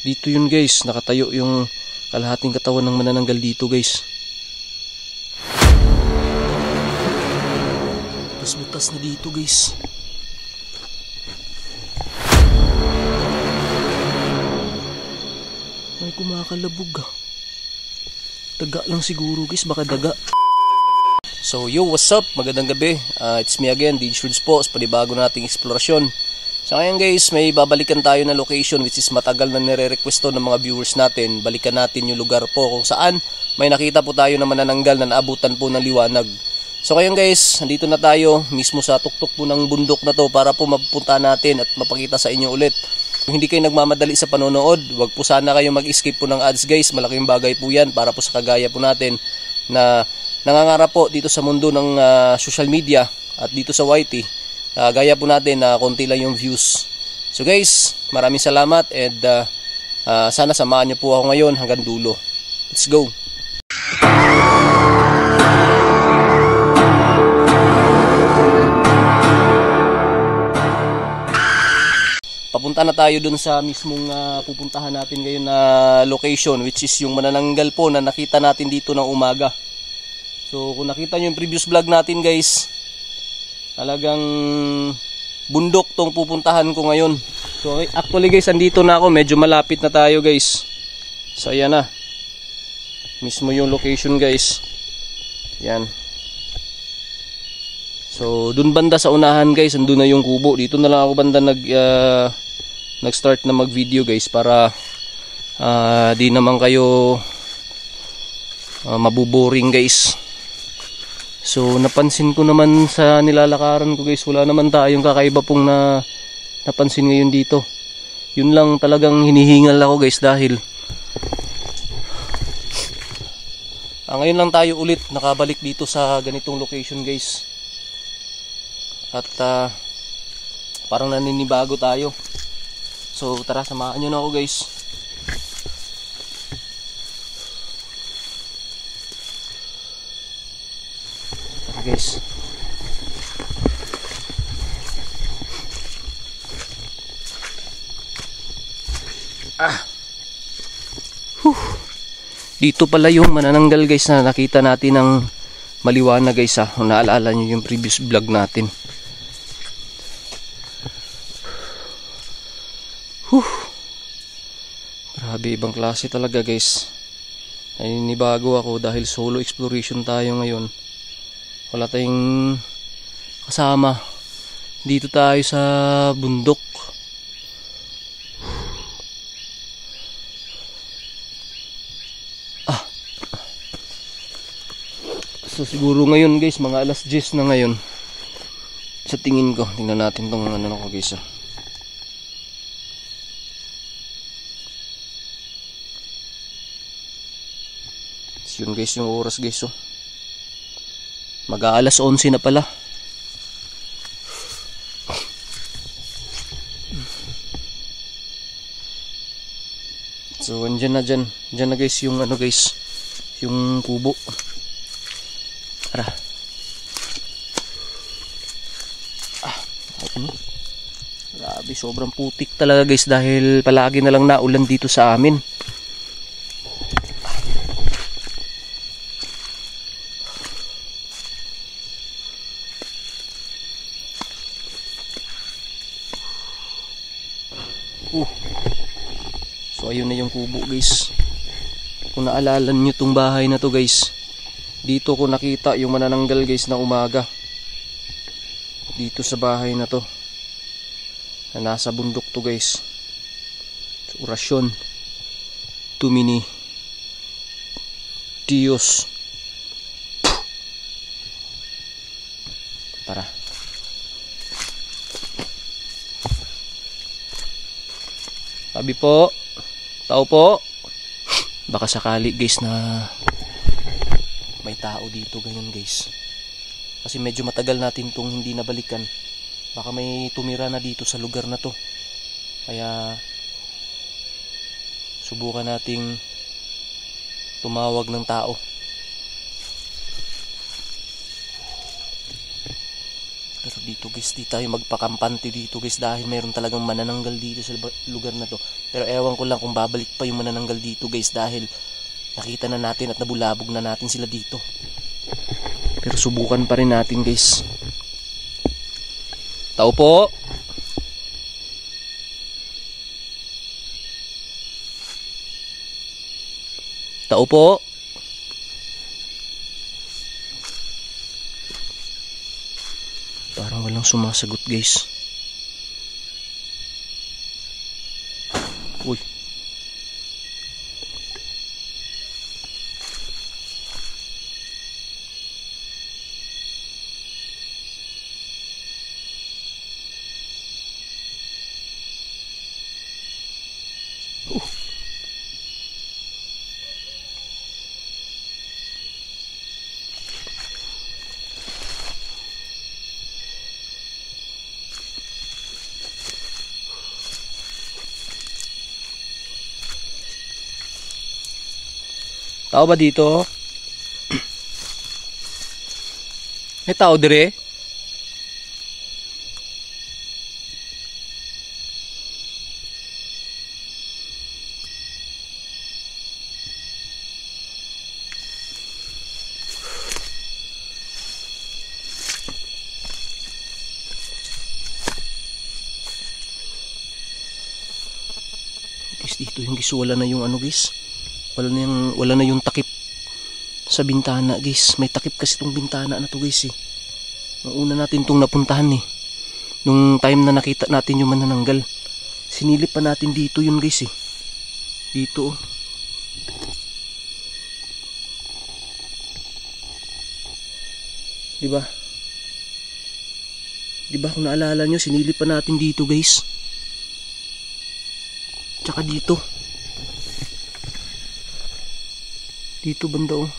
Dito yun guys, nakatayo yung kalahating katawan ng manananggal dito guys. Butas-butas na dito guys. May kumakalabog ah. Daga lang siguro guys, baka daga. So yo, what's up? Magandang gabi. It's me again, DJ Shoots po, sa panibago nating eksplorasyon. So ngayon guys, may babalikan tayo na location which is matagal na nire-requesto ng mga viewers natin. Balikan natin yung lugar po kung saan may nakita po tayo na manananggal na naabutan po ng liwanag. So ngayon guys, nandito na tayo mismo sa tuktok po ng bundok na to para po mapupunta natin at mapakita sa inyo ulit. Kung hindi kayo nagmamadali sa panonood, wag po sana kayo mag-skip po ng ads guys. Malaking bagay po yan para po sa kagaya po natin na nangangarap po dito sa mundo ng social media at dito sa YT. Gaya po natin na konti lang yung views. So guys, maraming salamat and sana samahan niyo po ako ngayon hanggang dulo. Let's go! Papunta na tayo dun sa mismong pupuntahan natin ngayon na location which is yung manananggal po na nakita natin dito ng umaga. So kung nakita nyo yung previous vlog natin guys, talagang bundok tong pupuntahan ko ngayon. So actually guys, andito na ako, medyo malapit na tayo guys. So ayan na, mismo yung location guys. Yan. So dun banda sa unahan guys, andun na yung kubo. Dito na lang ako banda nag-start na mag video guys para di naman kayo mabuboring guys. So napansin ko naman sa nilalakaran ko guys, wala naman tayong kakaiba pong napansin ngayon dito. Yun lang talagang hinihingal ako guys dahil ngayon lang tayo ulit nakabalik dito sa ganitong location guys. At parang naninibago tayo. So tara, samahan nyo na ako guys. Guys, dito pala yung manananggal guys na nakita natin ng maliwanag guys ha. Kung naalala nyo yung previous vlog natin. Grabe, ibang klase talaga guys. Naninibago ako dahil solo exploration tayo ngayon. Wala tayong kasama. Dito tayo sa bundok. So siguro ngayon guys, mga alas 10 na ngayon. Sa tingin ko, tingnan natin tong ano ko guys. So yun guys yung oras guys. Mag-aalas 11 na pala. So andyan na dyan. Dyan na guys yung ano guys, yung kubo. Tara. Grabe, sobrang putik talaga guys dahil palagi na lang naulan dito sa amin. So ayun na yung kubo guys. Kung naalala nyo tong bahay na to guys, dito ko nakita yung manananggal guys na umaga. Dito sa bahay na to na nasa bundok to guys. So, orasyon Tumini Diyos. Tara. Sabi po, tao po. Baka sakali guys na may tao dito ganyan guys. Kasi medyo matagal natin tong hindi nabalikan. Baka may tumira na dito sa lugar na to. Kaya subukan nating tumawag ng tao. Pero dito dito guys, di tayo magpakampante dito guys dahil mayroon talagang manananggal dito sa lugar na to. Pero ewan ko lang kung babalik pa yung manananggal dito guys dahil nakita na natin at nabulabog na natin sila dito. Pero subukan pa rin natin guys. Tao po. Tao po. Parang walang sumasagot guys. Uy. Tao ba dito? May tao dire? Guys, dito yung guys, wala na yung ano guys. Wala na yung takip sa bintana guys. May takip kasi itong bintana na to guys eh. Nung una natin itong napuntahan eh. Nung time na nakita natin yung manananggal. Sinilip pa natin dito yun guys eh. Dito oh. Diba? Diba kung naalala nyo, sinilip pa natin dito guys. Tsaka dito. Dito banda oh.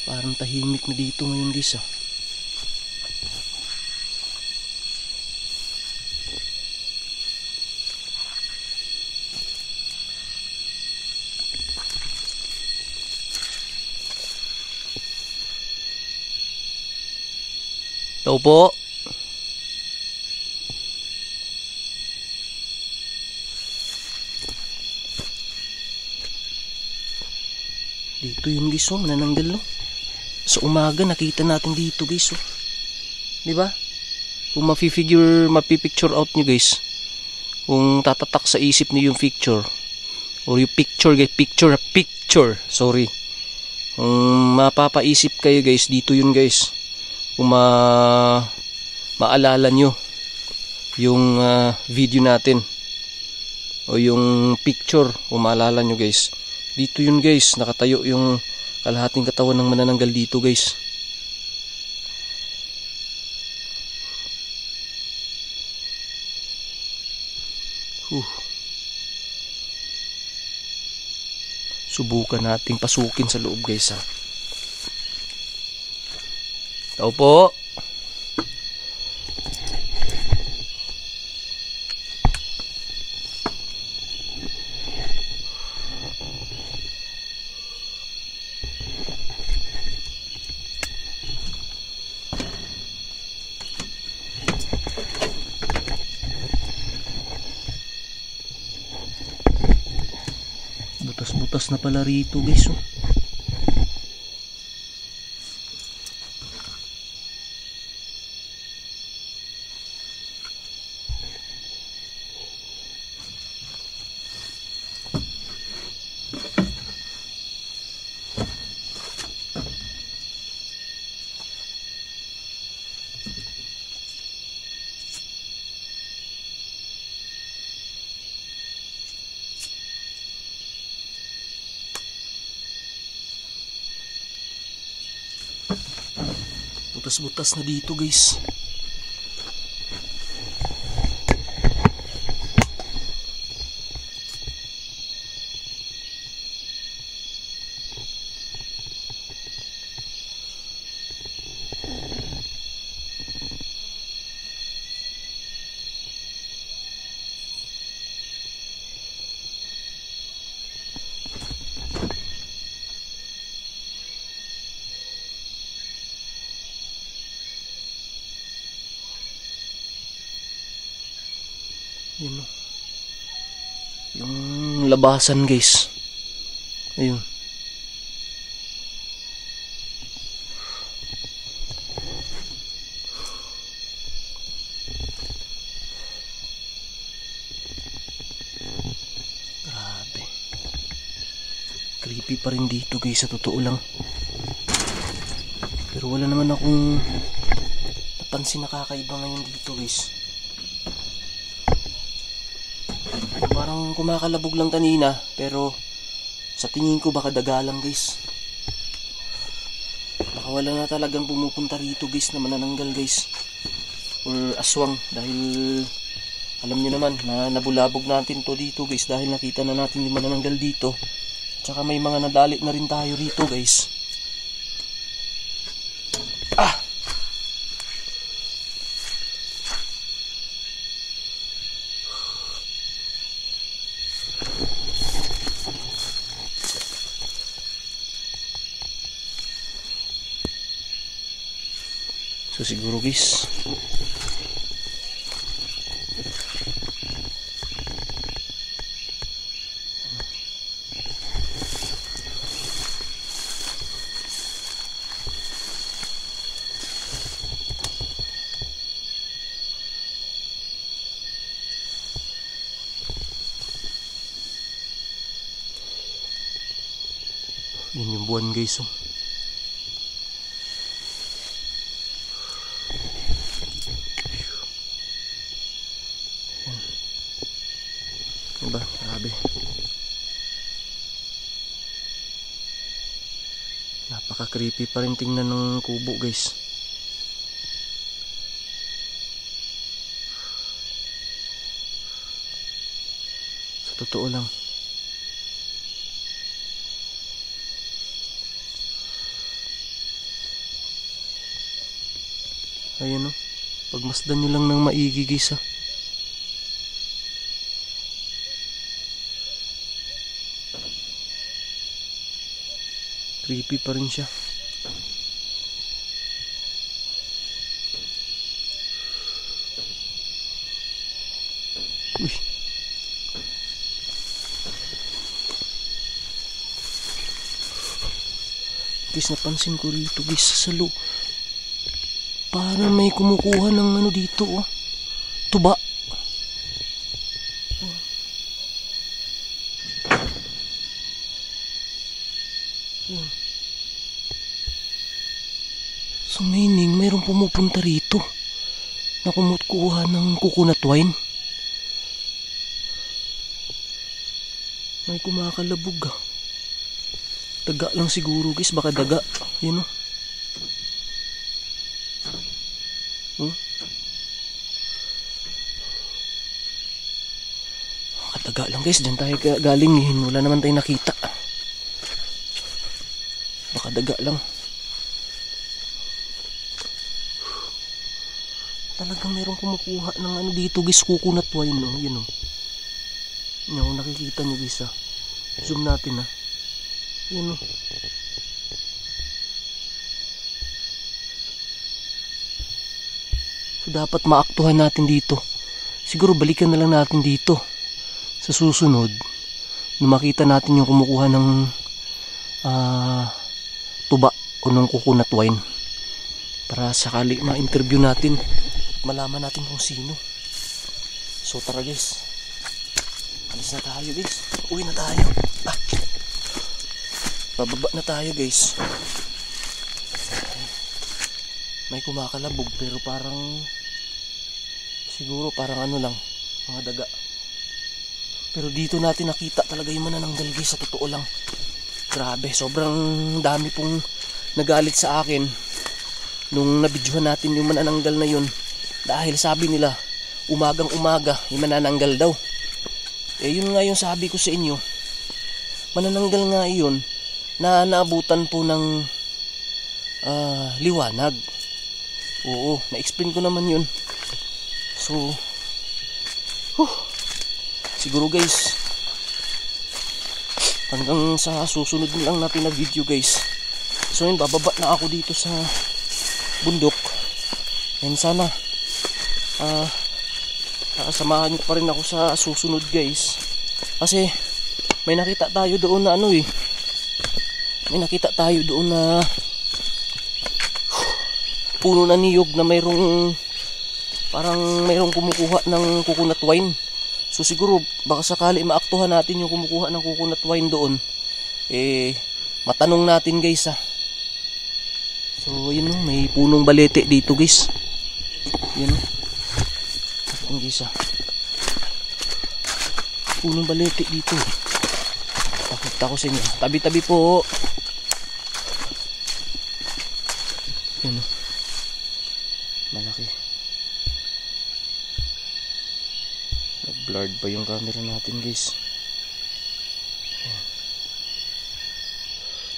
Parang tahimik na dito ngayon guys ah. Tao po. Dito yun guys oh, manananggal no. Sa umaga nakita natin dito guys oh. Di ba? Kung mapipicture out nyo guys. Kung tatatak sa isip niyo yung picture or yung picture guys, picture. Sorry. Kung mapapaisip kayo guys, dito yun guys. Kung maalala nyo yung video natin o yung picture, kung maalala nyo guys, dito yun guys, nakatayo yung kalahating katawan ng manananggal dito guys. Subukan nating pasukin sa loob guys ha. Tao po. Butas-butas na pala rito guys oh. Butas-butas na dito guys. Yun o. Yung labasan guys. Ayun. Grabe. Creepy pa rin dito guys, sa totoo lang. Pero wala naman akong napansin na kakaiba ngayon dito guys. Parang kumakalabog lang kanina, pero sa tingin ko baka daga lang guys. Baka wala na talagang pumupunta rito guys na manananggal guys, or aswang, dahil alam nyo naman na nabulabog natin to dito guys, dahil nakita na natin yung manananggal dito. Tsaka may mga nadali na rin tayo rito guys. So siguro guys, yun yung buwan guys oh. Diba? Grabe. Napaka-creepy pa rin tingnan ng kubo guys. Sa totoo lang. Ayun o. Pagmasdan nyo lang ng maigi guys ha. Creepy pa rin siya. Uy. Guys, napansin ko rito guys sa salo. Parang may kumukuha ng ano dito oh. Tuba. So meaning mayroong pumupunta rito na kumukuha ng coconut wine. May kumakalabog ah. Daga lang siguro guys, baka daga. Yan oh. Daga lang guys, dyan tayo galing eh. Wala naman tayo nakita. Baka daga lang. Talagang mayroong kumukuha ng ano dito guys, coconut wine no. Yun o. Yun, nakikita nyo guys ah. Zoom natin ah. Yun o. So dapat maaktuhan natin dito. Siguro balikan na lang natin dito sa susunod na makita natin yung kumukuha ng tuba o ng coconut wine, para sakali ma-interview natin, malaman natin kung sino. So tara guys, alis na tayo guys, uwi na tayo. Bababa na tayo guys. May kumakalabog pero parang siguro parang ano lang, mga daga. Pero dito natin nakita talaga yung manananggal guys, sa totoo lang. Grabe, sobrang dami pong nagalit sa akin nung nabidyohan natin yung manananggal na yun, dahil sabi nila umagang umaga yung manananggal daw. Eh yun nga yung sabi ko sa inyo, manananggal nga yun na naabutan po ng liwanag. Oo, na-explain ko naman yun. So siguro guys, hanggang sa susunod lang natin na video guys. So yun, bababa na ako dito sa bundok. And sana samahan nyo pa rin ako sa susunod guys. Kasi may nakita tayo doon na ano eh. May nakita tayo doon na puno na niyog na mayroong parang mayroong kumukuha ng coconut wine. So siguro baka sakali maaktuhan natin yung kumukuha ng coconut wine doon. Matanong natin guys ha. So yun oh, may punong balete dito guys. Yun oh. Ang guys ha. Punong balete dito. Pakita ko sa inyo. Tabi-tabi po. Yun oh. Malaki. Nag-blurred pa yung camera natin guys. Ayan.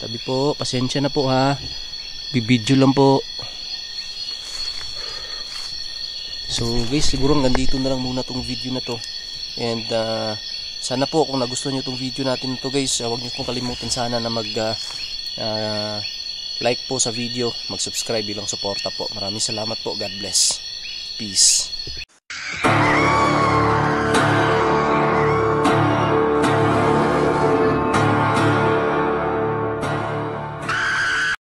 Tabi po, pasensya na po ha. Bibidyo lang po. So guys, siguro hanggang dito na lang muna tong video na to. And sana po kung nagustuhan nyo tong video natin to guys, huwag nyo pong kalimutan sana na mag like po sa video, mag subscribe bilang suporta po. Maraming salamat po. God bless. Peace.